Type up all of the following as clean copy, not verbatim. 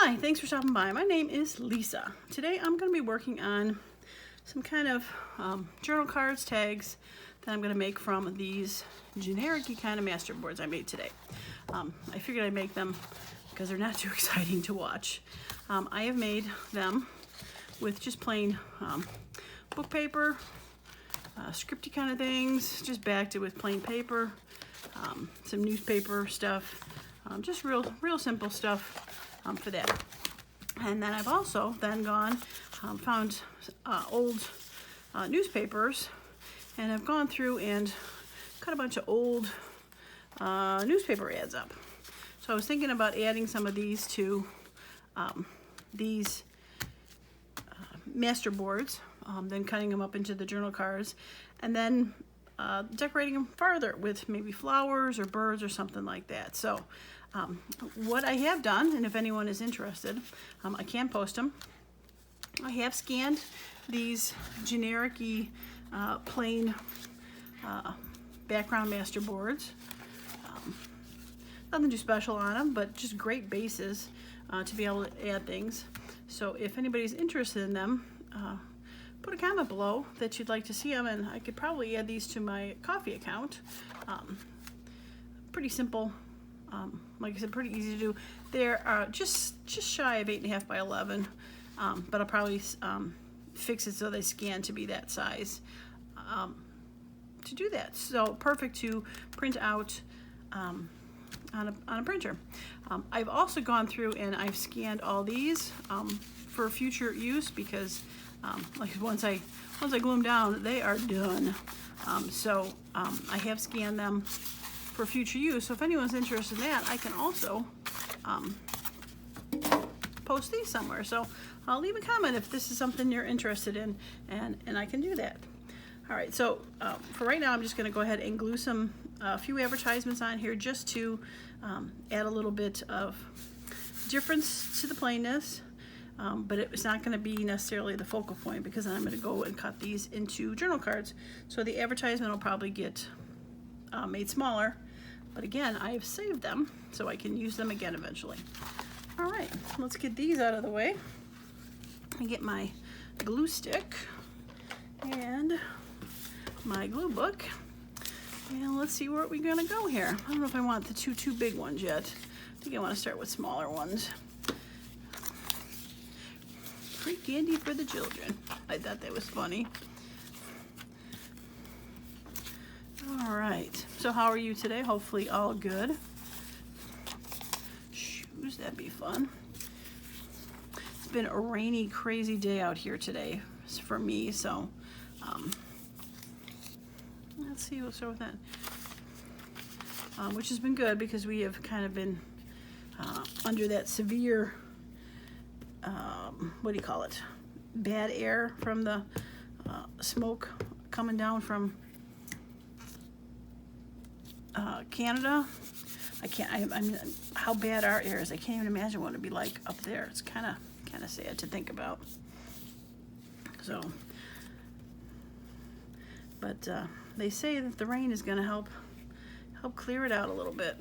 Hi, thanks for stopping by. My name is Lisa. Today I'm going to be working on some kind of journal cards, tags that I'm going to make from these generic-y kind of masterboards I made today. I figured I'd make them because they're not too exciting to watch. I have made them with just plain book paper, scripty kind of things, just backed it with plain paper, some newspaper stuff, just real simple stuff for that. And then I've also then gone found old newspapers, and I've gone through and cut a bunch of old newspaper ads up. So I was thinking about adding some of these to these masterboards, then cutting them up into the journal cards, and then decorating them farther with maybe flowers or birds or something like that. So what I have done, and if anyone is interested, I can post them. I have scanned these generic-y plain background masterboards. Nothing too special on them, but just great bases to be able to add things. So if anybody's interested in them, put a comment below that you'd like to see them, and I could probably add these to my Kofi account. Pretty simple. Like I said, pretty easy to do. They're just shy of 8.5 by 11, but I'll probably fix it so they scan to be that size to do that. So perfect to print out on a printer. I've also gone through and I've scanned all these for future use because like once I glue them down, they are done. So I have scanned them for future use. So if anyone's interested in that, I can also post these somewhere. So I'll leave a comment if this is something you're interested in, and I can do that. All right, so for right now, I'm just gonna go ahead and glue a few advertisements on here just to add a little bit of difference to the plainness, but it's not gonna be necessarily the focal point because I'm gonna go and cut these into journal cards. So the advertisement will probably get made smaller, but again, I have saved them so I can use them again eventually. All right, let's get these out of the way. I get my glue stick and my glue book, and let's see where we're gonna go here. I don't know if I want the two big ones yet. I think I want to start with smaller ones. Free candy for the children. I thought that was funny. All right, so how are you today? Hopefully all good. Shoes, that'd be fun. It's been a rainy, crazy day out here today for me, so let's see, we'll start with that. Which has been good because we have kind of been under that severe, what do you call it? Bad air from the smoke coming down from Canada. I mean, how bad our air is, I can't even imagine what it'd be like up there. It's kind of sad to think about. So, but they say that the rain is going to help clear it out a little bit.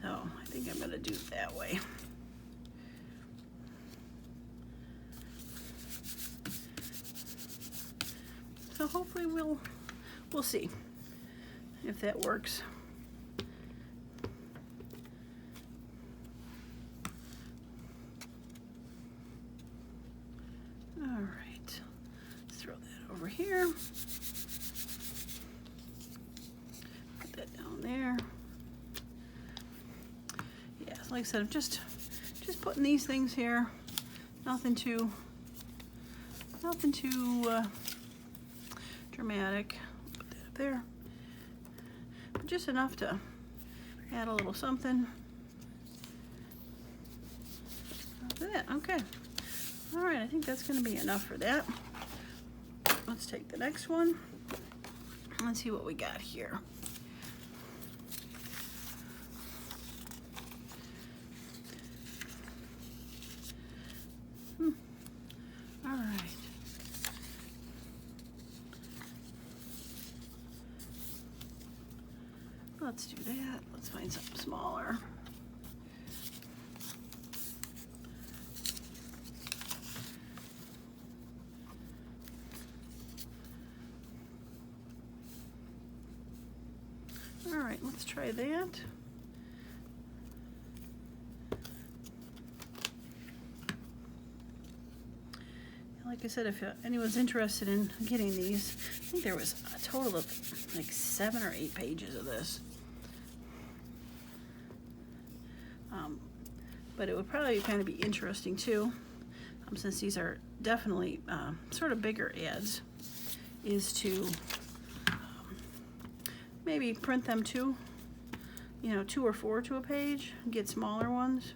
So I think I'm going to do it that way. So hopefully we'll see if that works. All right, let's throw that over here. Put that down there. Yeah, like I said, I'm just putting these things here. Nothing too dramatic. Put that up there. But just enough to add a little something. That, okay. All right, I think that's going to be enough for that. Let's take the next one. Let's see what we got here. All right. Let's do that. Let's find something smaller. right, let's try that. Like I said, if anyone's interested in getting these, I think there was a total of like 7 or 8 pages of this. But it would probably kind of be interesting too, since these are definitely sort of bigger ads, is to maybe print them too, you know, 2 or 4 to a page, get smaller ones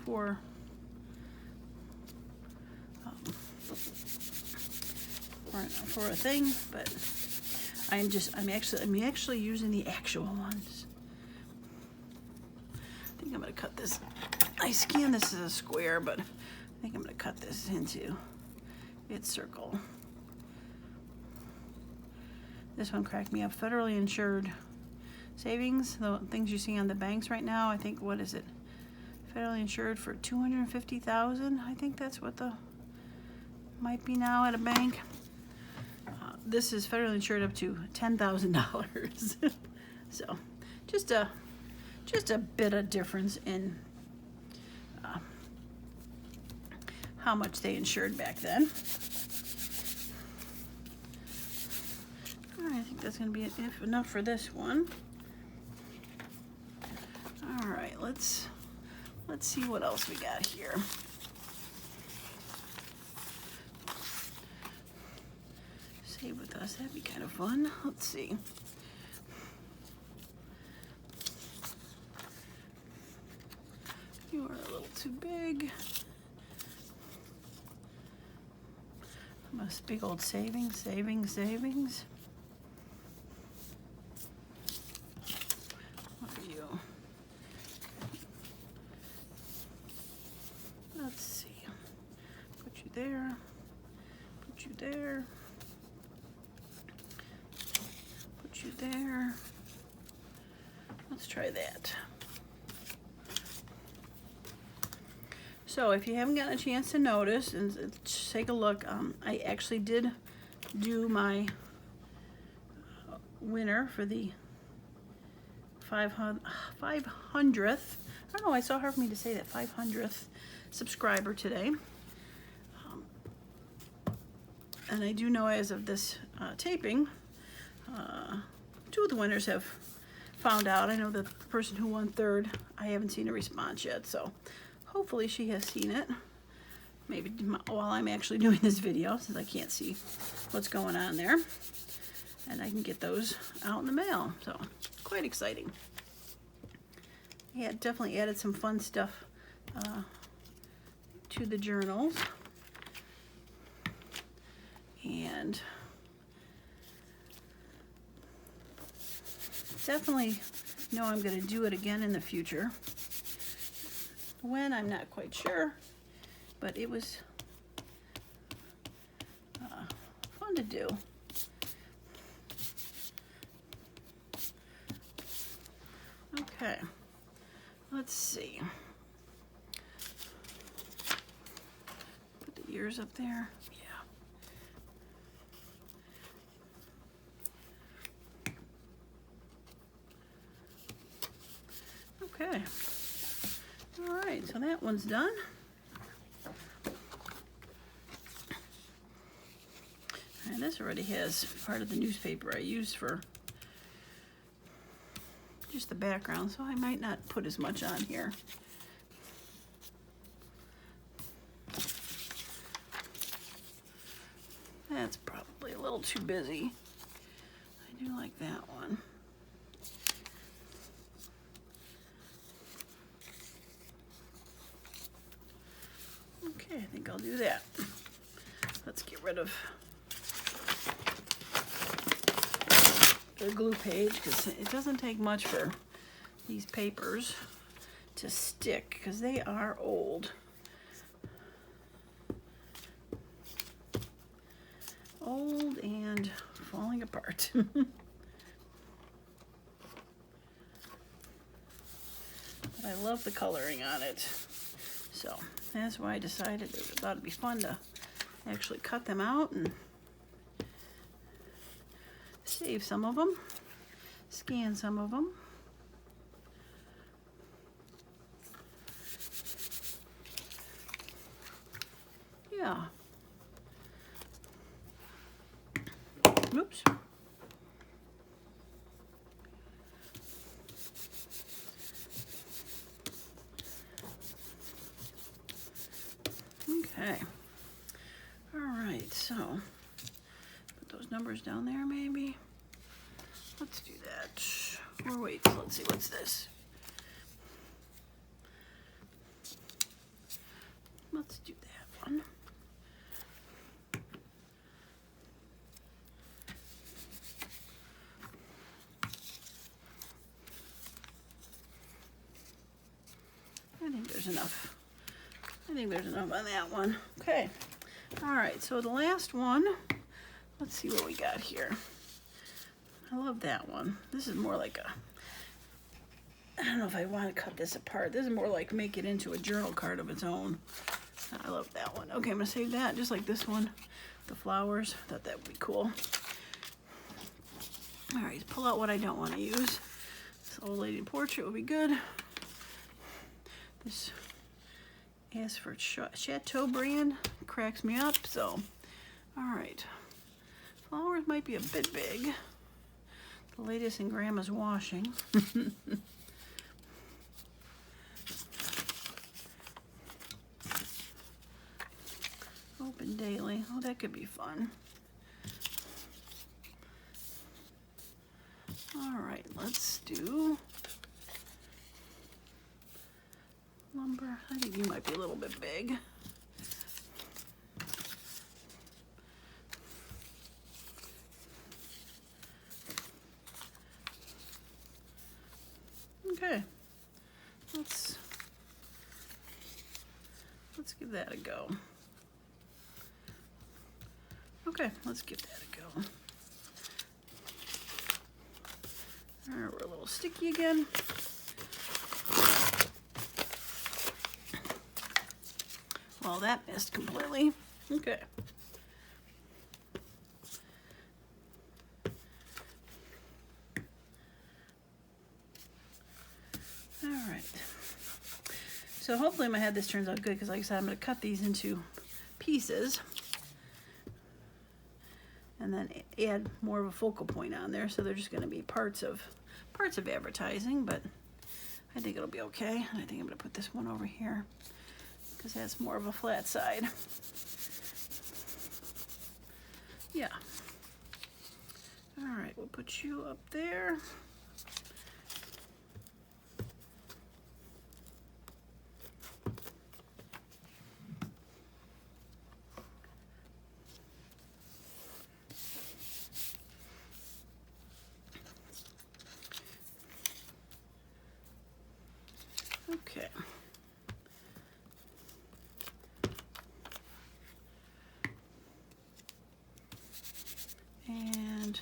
for a thing. But I'm actually using the actual ones. I think I'm gonna cut this. I scanned this as a square, but I think I'm gonna cut this into its circle. This one cracked me up. Federally insured savings, the things you see on the banks right now. I think, what is it? Federally insured for $250,000. I think that's what the might be now at a bank. This is federally insured up to $10,000. So just a bit of difference in how much they insured back then. All right, I think that's going to be enough for this one. All right, let's see what else we got here. Save with us, that'd be kind of fun. Let's see. You are a little too big. Most big old savings. What are you? Let's see. Put you there. Put you there. Put you there. Let's try that. So if you haven't gotten a chance to notice and take a look, I actually did do my winner for the 500th, I don't know, it's so hard for me to say that, 500th subscriber today. And I do know as of this taping, 2 of the winners have found out. I know the person who won 3rd, I haven't seen a response yet, so hopefully she has seen it, maybe while I'm actually doing this video, since I can't see what's going on there. And I can get those out in the mail, so quite exciting. Yeah, definitely added some fun stuff to the journals. And definitely know I'm going to do it again in the future. When, I'm not quite sure, but it was fun to do. Okay, let's see. Put the ears up there. Yeah. Okay. All right, so that one's done. And this already has part of the newspaper I used for just the background, so I might not put as much on here. That's probably a little too busy. I do like that one. Okay, I think I'll do that. Let's get rid of the glue page, because it doesn't take much for these papers to stick, because they are old. Old and falling apart. But I love the coloring on it. So that's why I decided I thought it'd be fun to actually cut them out and save some of them, scan some of them. Yeah. Oops. Okay. All right, so put those numbers down there maybe. Let's do that. Or wait, let's see, what's this? Let's do that one. I think there's enough. I think there's enough on that one. Okay. All right, so the last one, let's see what we got here. I love that one. This is more like a, I don't know if I want to cut this apart. This is more like make it into a journal card of its own. I love that one. Okay, I'm gonna save that just like this one. The flowers, thought that would be cool. All right, pull out what I don't want to use. This old lady portrait would be good. This as for Chateau brand cracks me up, so all right. Flowers might be a bit big. The latest in Grandma's washing. Open daily. Oh, that could be fun. All right, let's do lumber. I think you might be a little bit big. Okay, let's give that a go. Okay, let's give that a go. All right, we're a little sticky again. Well, that missed completely. Okay. All right. So hopefully in my head this turns out good, because like I said, I'm going to cut these into pieces and then add more of a focal point on there. So they're just going to be parts of advertising, but I think it'll be okay. And I think I'm going to put this one over here because that's more of a flat side. Yeah. All right, we'll put you up there. Okay. And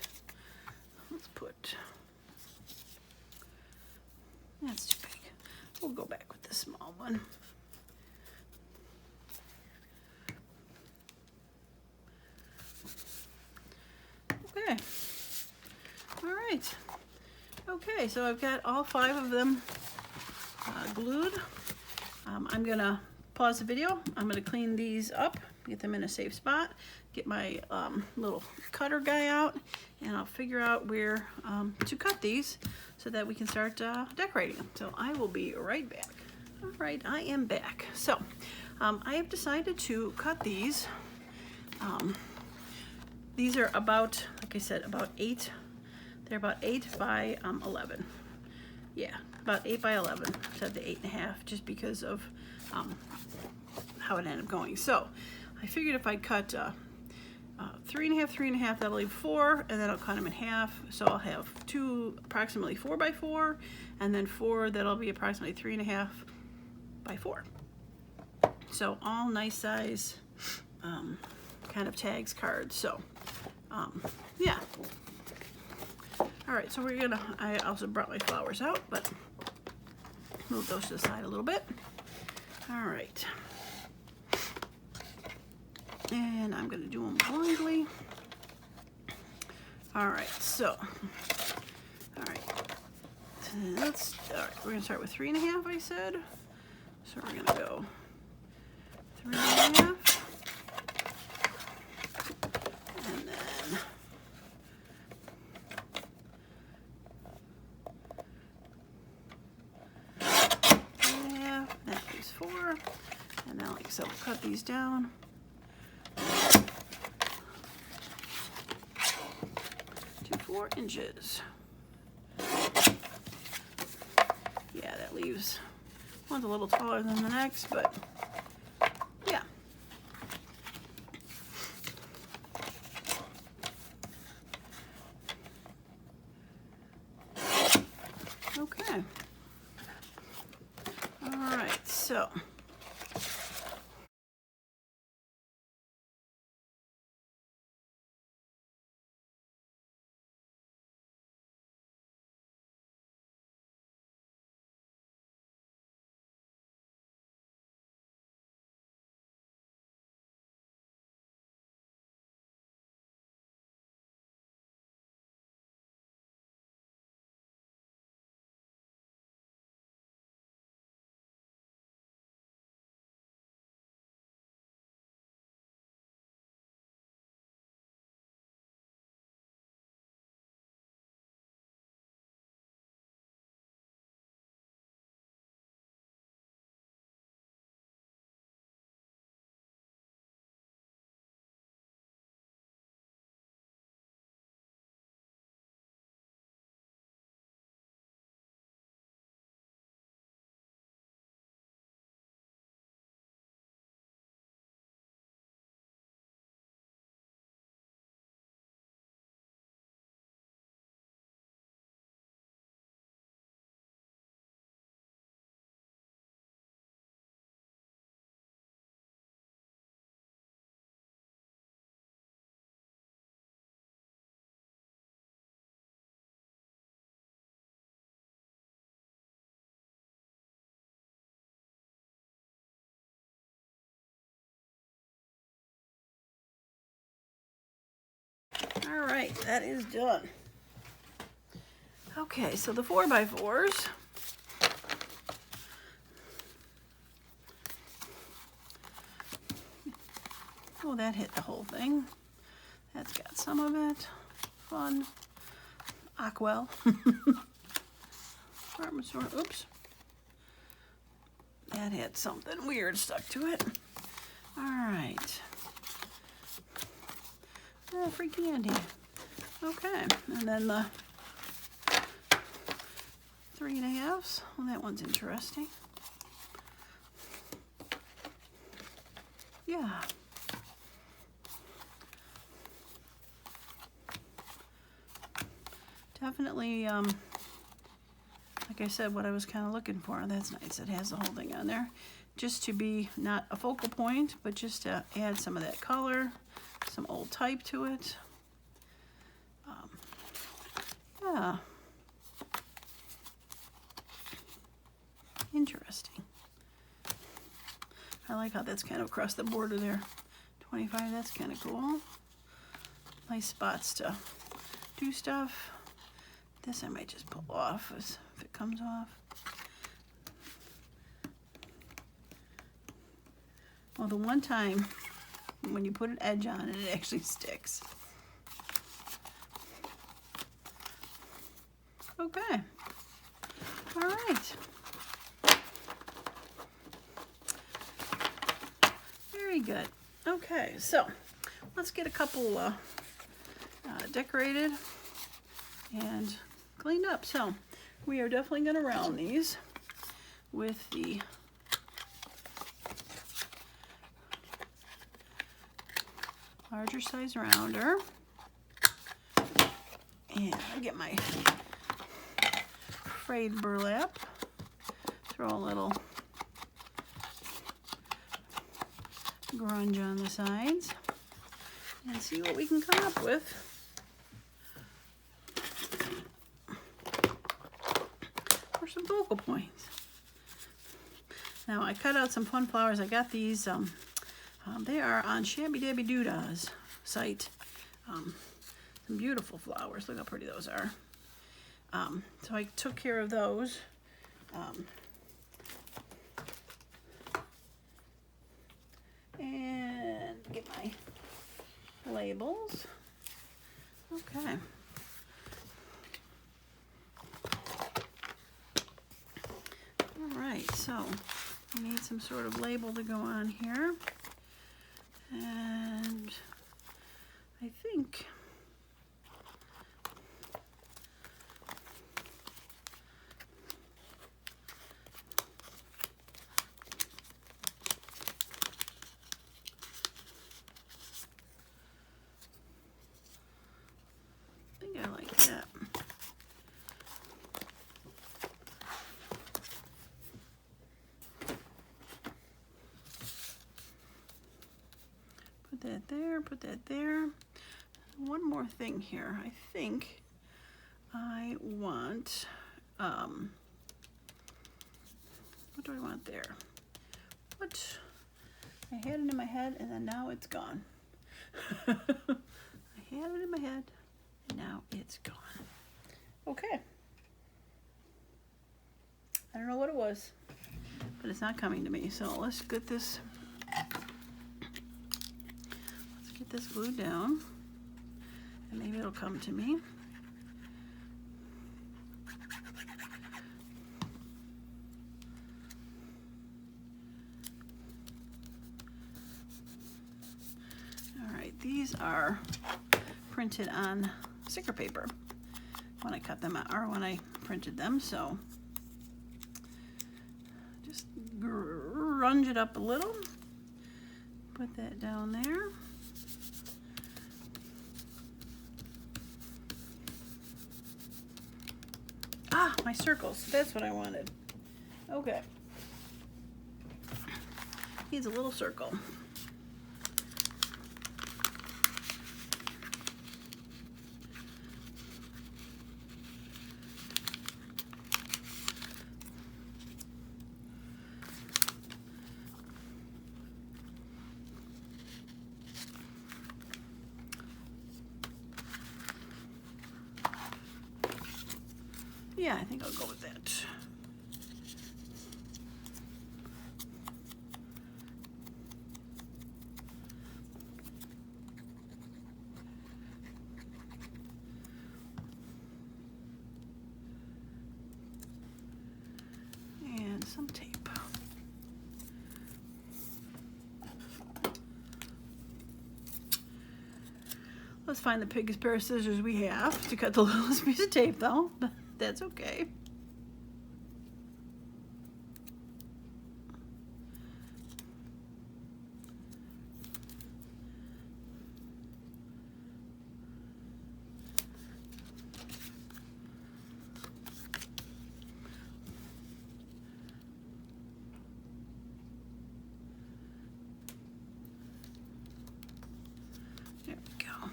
let's put, that's too big. We'll go back with the small one. Okay. All right. Okay, so I've got all 5 of them glued. I'm gonna pause the video. I'm gonna clean these up, get them in a safe spot, get my little cutter guy out, and I'll figure out where to cut these so that we can start decorating them. So I will be right back. All right, I am back. So I have decided to cut these. These are about, like I said, about 8. They're about 8 by 11. Yeah, about 8 by 11. I said the 8.5 just because of how it ended up going. So I figured if I cut 3.5, 3.5, that'll leave 4, and then I'll cut them in half. So I'll have 2 approximately 4 by 4, and then 4 that'll be approximately 3.5 by 4. So all nice size kind of tags cards. So yeah. All right, so we're gonna, I also brought my flowers out, but move those to the side a little bit. All right. And I'm gonna do them blindly. All right, so, all right, we're gonna start with 3.5, I said. So we're gonna go 3.5, and then 3.5, that leaves 4, and now like so we'll cut these down. 4 inches. Yeah, that leaves one's a little taller than the next, but yeah. Okay. All right, so all right, that is done. Okay, so the 4x4s. Oh, that hit the whole thing. That's got some of it. Fun. Aquel. Department store. Oops. That had something weird stuck to it. All right. Oh, freaky Andy. Okay, and then the 3.5s. Well, that one's interesting. Yeah. Definitely, like I said, what I was kind of looking for. That's nice. It has the whole thing on there. Just to be not a focal point, but just to add some of that color, some old type to it. Yeah. Interesting. I like how that's kind of across the border there. 25, that's kind of cool. Nice spots to do stuff. This I might just pull off if it comes off. Well, the one time when you put an edge on it, it actually sticks. Okay. All right. Very good. Okay, so let's get a couple decorated and cleaned up. So we are definitely going to round these with the larger size rounder. And I get my frayed burlap, throw a little grunge on the sides, and see what we can come up with. For some focal points. Now I cut out some fun flowers. I got these, they are on Shabby Dabby Doodah's site. Beautiful flowers. Look how pretty those are. So I took care of those. And get my labels. Okay. All right, so I need some sort of label to go on here. And I think I like that. Put that there, put that there. One more thing here. I think I want, what do I want there? What? I had it in my head and then now it's gone. I had it in my head and now it's gone. Okay. I don't know what it was, but it's not coming to me. So let's get this glued down and maybe it'll come to me. All right, these are printed on sticker paper when I cut them out, or when I printed them, so just grunge it up a little, put that down there. Ah, my circles, that's what I wanted. Okay. Needs a little circle. Yeah, I think I'll go with that. And some tape. Let's find the biggest pair of scissors we have to cut the littlest piece of tape, though. That's okay. There we go.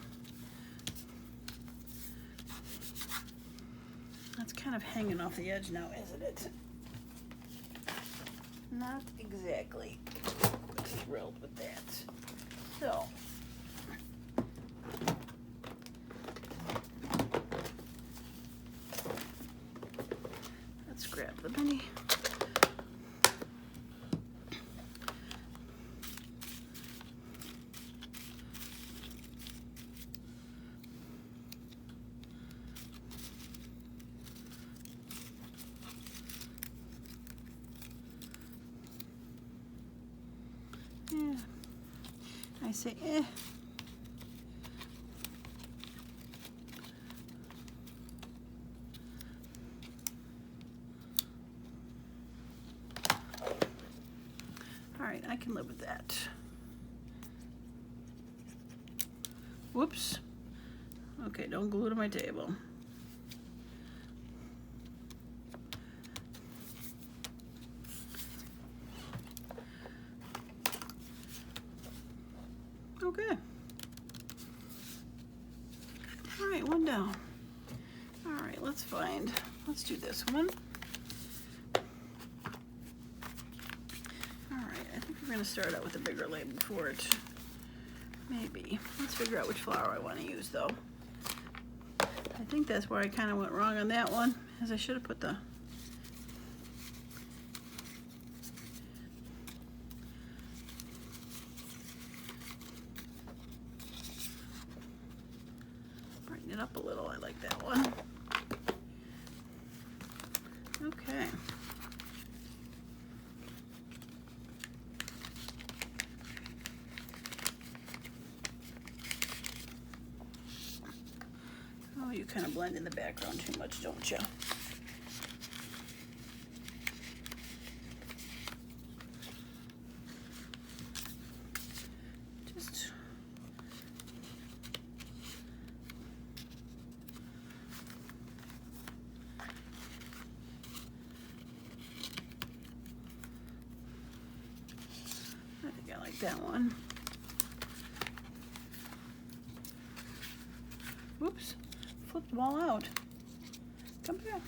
That's kind of hanging off the edge now, isn't it? Not exactly thrilled with that. So, let's grab the mini. Yeah, I say eh. All right, I can live with that. Whoops. Okay, don't glue to my table. Okay. All right, one down. All right, let's do this one. All right, I think we're gonna start out with a bigger label for it. Maybe. Let's figure out which flower I want to use though. I think that's where I kind of went wrong on that one, as I should have put the brighten it up a little. I like that one. Okay. Oh, you kind of blend in the background too much, don't you? Just I think I like that one. Whoops. Flip them all out. Come back.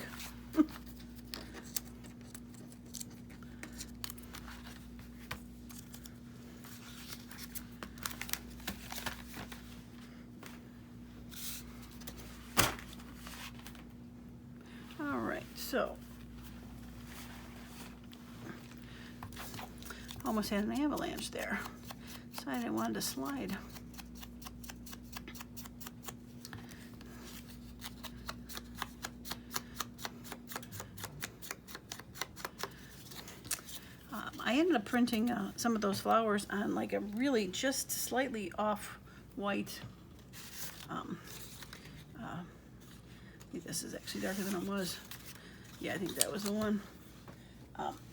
All right, so almost had an avalanche there. Decided I wanted to slide. I ended up printing some of those flowers on like a really just slightly off white. I think this is actually darker than it was. Yeah, I think that was the one.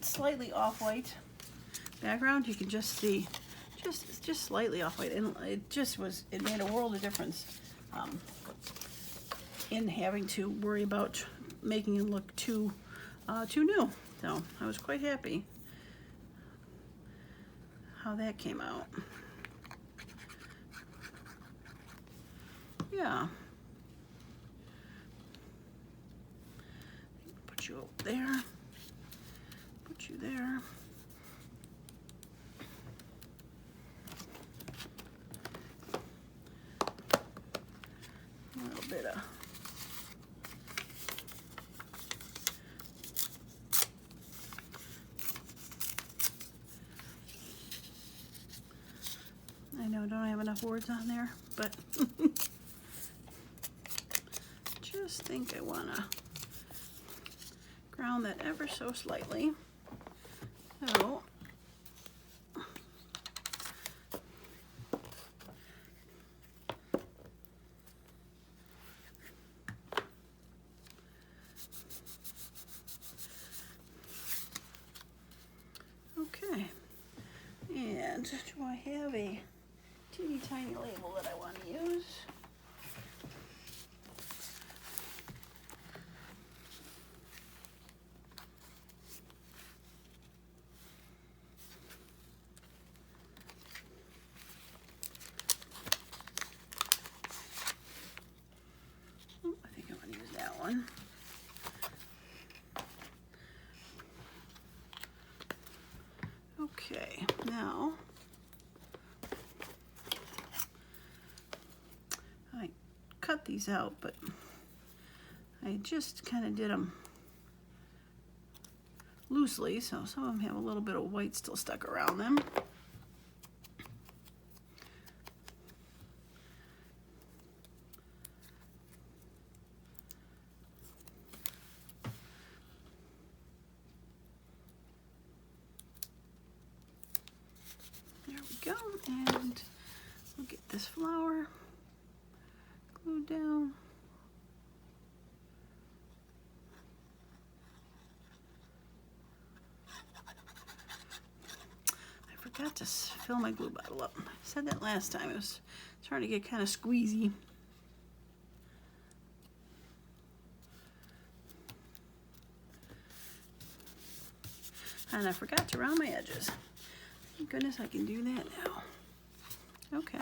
Slightly off white background. You can just see, just slightly off white, and it made a world of difference in having to worry about making it look too new. So I was quite happy how that came out. Yeah. Put you over there. Put you there. A little bit of I know I don't have enough words on there, but just think I want to ground that ever so slightly. So okay, and do I have a teeny tiny label that I want to use? Oh, I think I want to use that one. Okay, now I cut these out, but I just kind of did them loosely, so some of them have a little bit of white still stuck around them. There we go, and we'll get this flower glued down. I forgot to fill my glue bottle up. I said that last time. It was starting to get kind of squeezy. And I forgot to round my edges. Thank goodness I can do that now. Okay.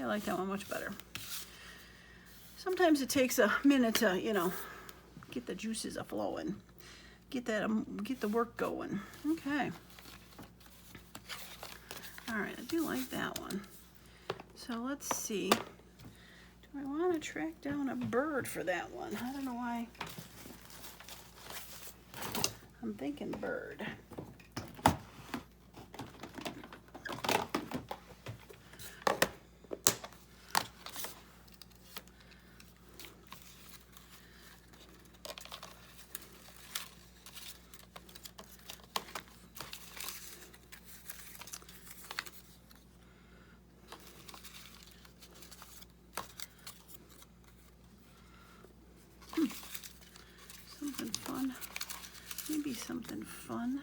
like that one much better. Sometimes it takes a minute to, you know, get the juices a flowing, get the work going. Okay. All right, I do like that one. So let's see. Do I want to track down a bird for that one? I don't know why. I'm thinking bird. Something fun. Maybe something fun.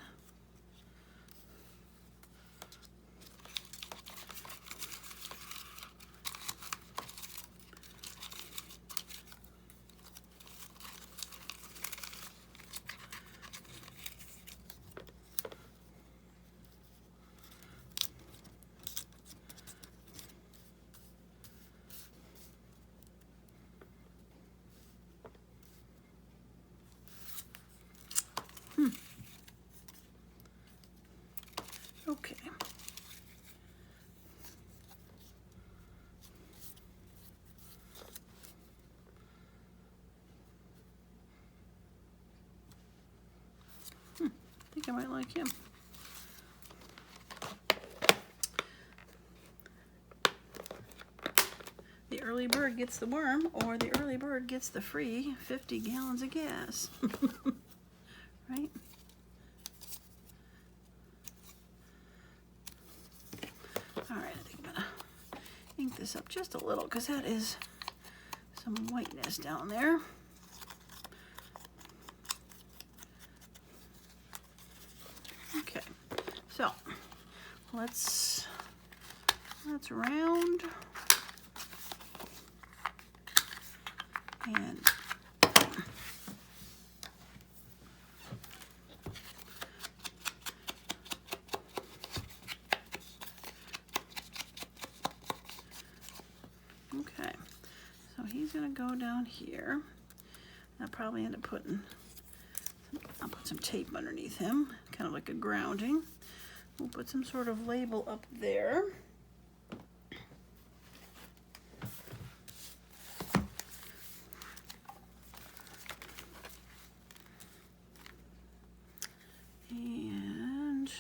Okay. I think I might like him. The early bird gets the worm, or the early bird gets the free 50 gallons of gas. Right? All right, I think I'm gonna ink this up just a little because that is some whiteness down there. Okay, so let's round and okay, so he's gonna go down here. I'll probably end up I'll put some tape underneath him, kind of like a grounding. We'll put some sort of label up there. And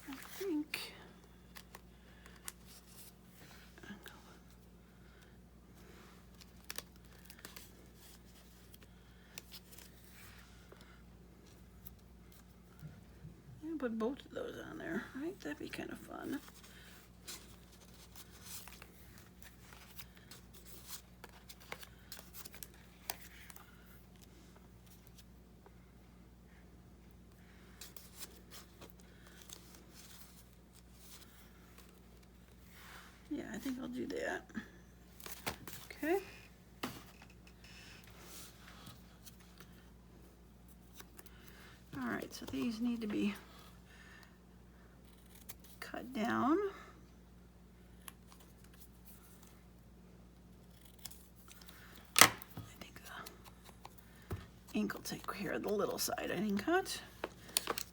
I think I'll put both of those on there, right? That'd be kind of fun. Yeah, I think I'll do that. Okay. All right, so these need to be cut down. I think the ink will take care of the little side I didn't cut.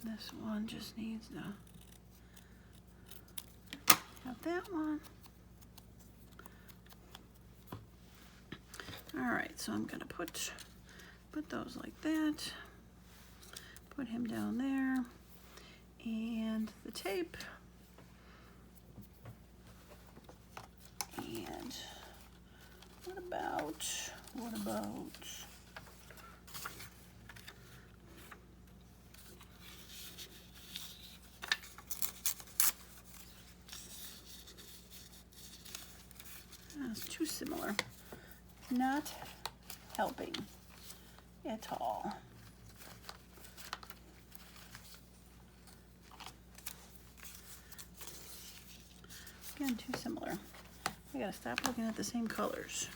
This one just needs to have that one. All right, so I'm gonna put those like that. Put him down there, and the tape. And what about? That's too similar. Not helping at all. Again, too similar. I gotta stop looking at the same colors.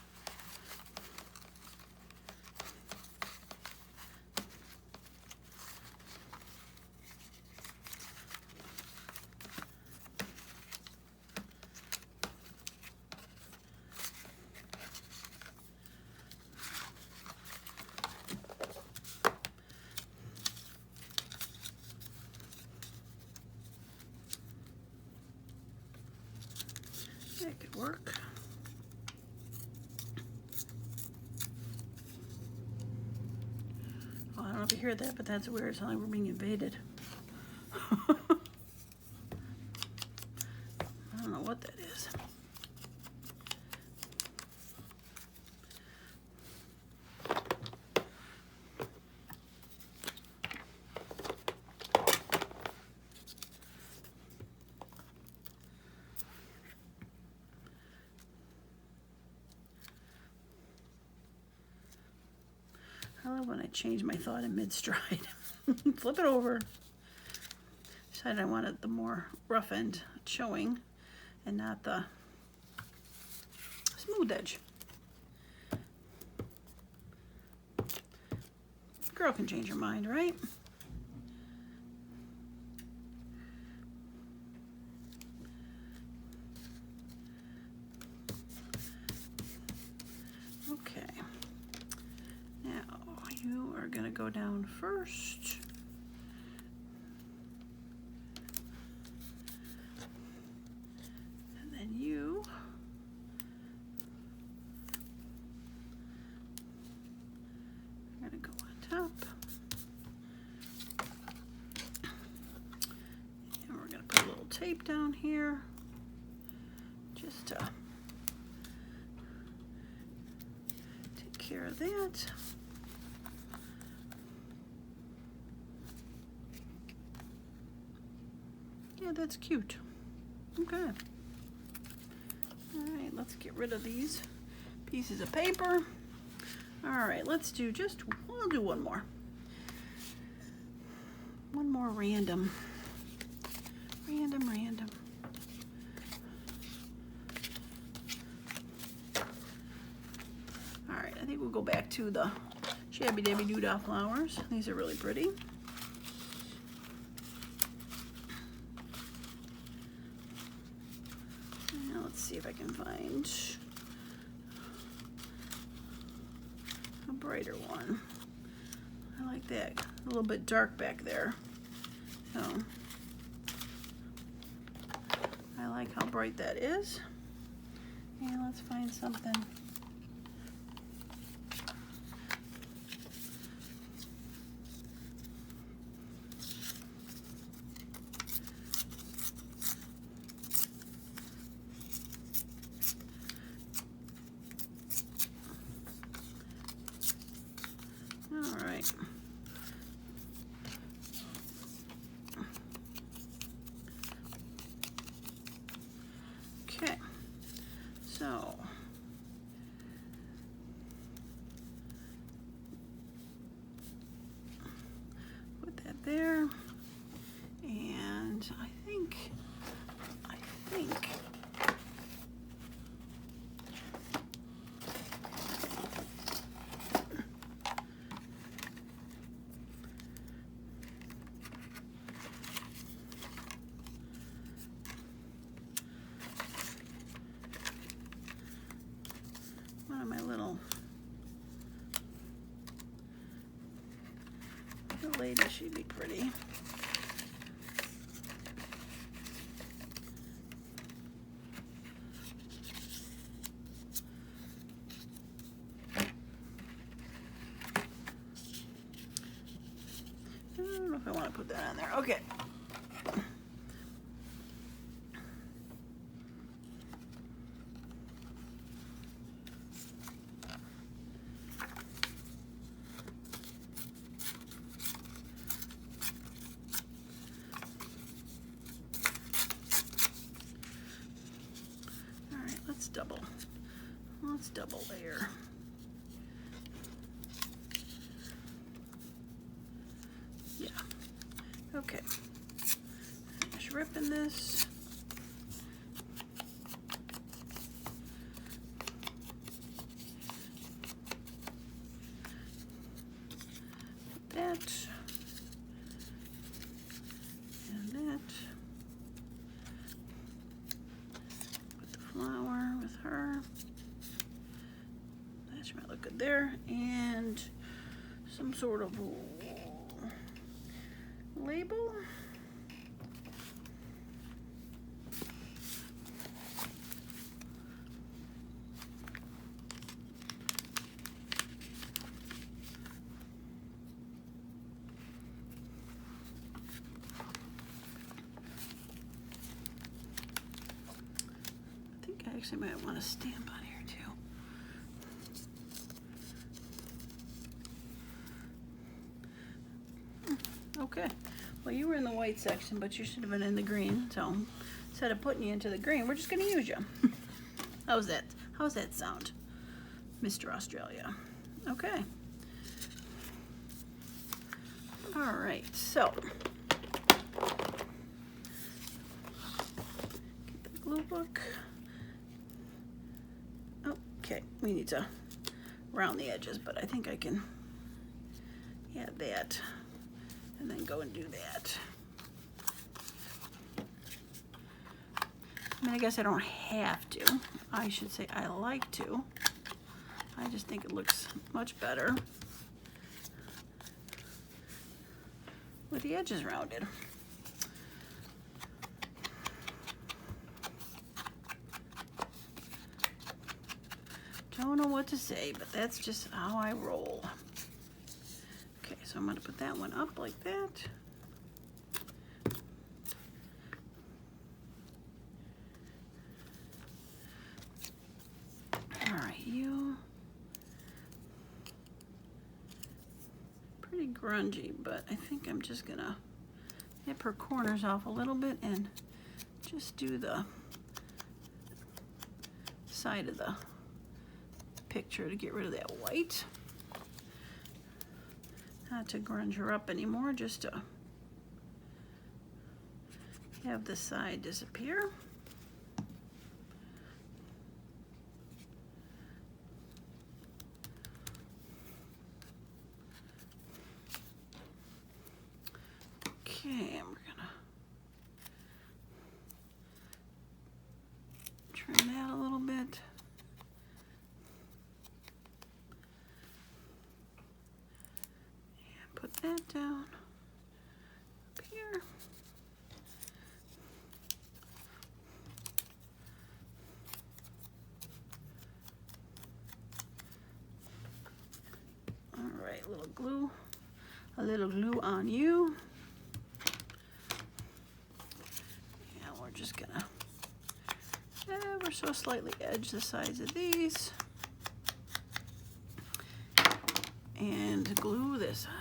That could work. Oh, I don't know if you heard that, but that's weird. It's like we're being invaded. I don't know what that is. I love when I change my thought in mid-stride. Flip it over. Decided I wanted the more rough end showing and not the smooth edge. Girl can change her mind, right? Okay. Now you are going to go down first. And then you are going to go on top. And we're going to put a little tape down here just to take care of that. Yeah, that's cute. Okay. All right, let's get rid of these pieces of paper. All right, let's do we'll do one more. One more random. Random. All right, I think we'll go back to the Shabby Dabby Doodah flowers. These are really pretty. Now let's see if I can find a brighter one. I like that. A little bit dark back there. So I like how bright that is. And let's find something. All right. Okay. So put that there. And I think one of my little lady, she'd be pretty. I don't know if I want to put that on there. Okay. Let's double layer. Yeah. Okay. Finish ripping this. That. And that. Put the flower with her. That might look good there. And some sort of label. Actually, I might want to stamp on here too. Okay. Well, you were in the white section, but you should have been in the green. So instead of putting you into the green, we're just going to use you. How's that? How's that sound, Mr. Australia? Okay. All right. So get the glue book. Okay, we need to round the edges, but I think I can add that and then go and do that. I mean, I guess I don't have to. I should say I like to. I just think it looks much better with the edges rounded. Don't know what to say, but that's just how I roll. Okay, so I'm going to put that one up like that. All right, you. Pretty grungy, but I think I'm just going to nip her corners off a little bit and just do the side of the picture to get rid of that white. Not to grunge her up anymore, just to have the side disappear. Okay, and we're gonna trim that a little bit. Put that down up here. All right, a little glue on you. And we're just gonna ever so slightly edge the sides of these and glue this on.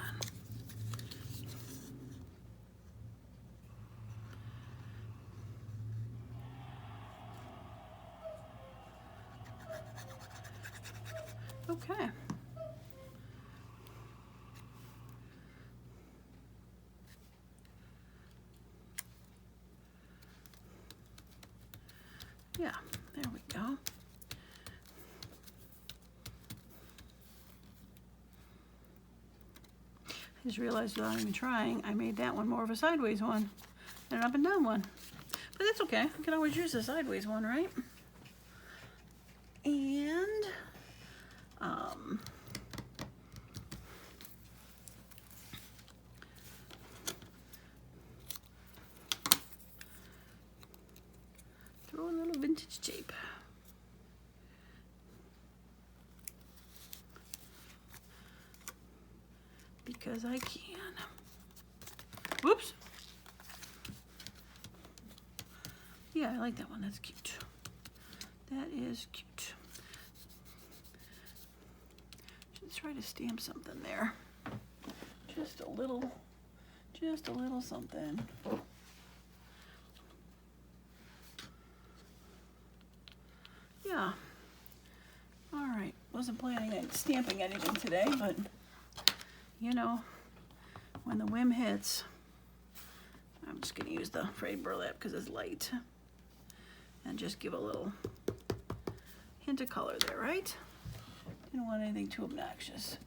Okay. Yeah, there we go. I just realized without even trying, I made that one more of a sideways one than an up and down one. But that's okay. I can always use the sideways one, right? And throw a little vintage tape. Because I can. Whoops. Yeah, I like that one. That's cute. That is cute. Should try to stamp something there. Just a little something. Yeah. All right. Wasn't planning on stamping anything today, but you know, when the whim hits, I'm just going to use the frayed burlap because it's light and just give a little hint of color there, right? Didn't want anything too obnoxious.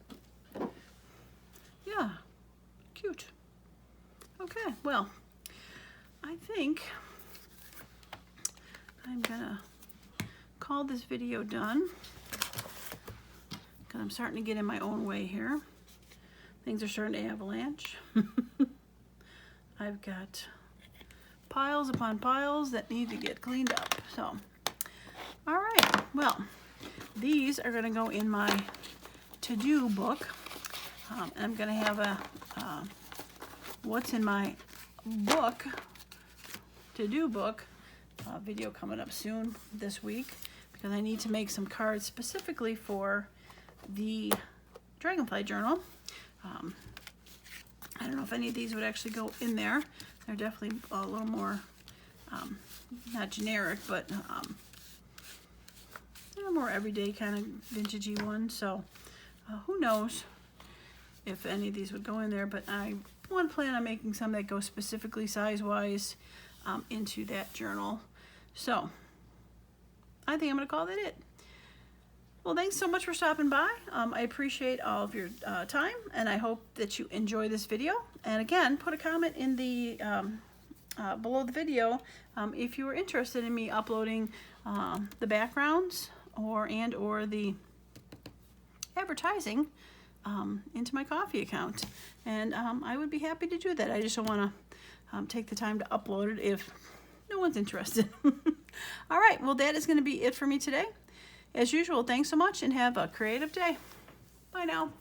Yeah, cute. Okay, well, I think I'm going to call this video done because I'm starting to get in my own way here. Things are starting to avalanche. I've got piles upon piles that need to get cleaned up. So, all right. Well, these are going to go in my to-do book. I'm going to have a what's in my book, to-do book, video coming up soon this week, because I need to make some cards specifically for the Dragonfly journal. I don't know if any of these would actually go in there. They're definitely a little more, not generic, but they're more everyday kind of vintagey ones. So who knows if any of these would go in there, but I want to plan on making some that go specifically size-wise into that journal. So I think I'm going to call that it. Well, thanks so much for stopping by. I appreciate all of your time, and I hope that you enjoy this video. And again, put a comment in the below the video if you were interested in me uploading the backgrounds or the advertising into my Kofi account. And I would be happy to do that. I just don't want to take the time to upload it if no one's interested. All right, well, that is going to be it for me today. As usual, thanks so much and have a creative day. Bye now.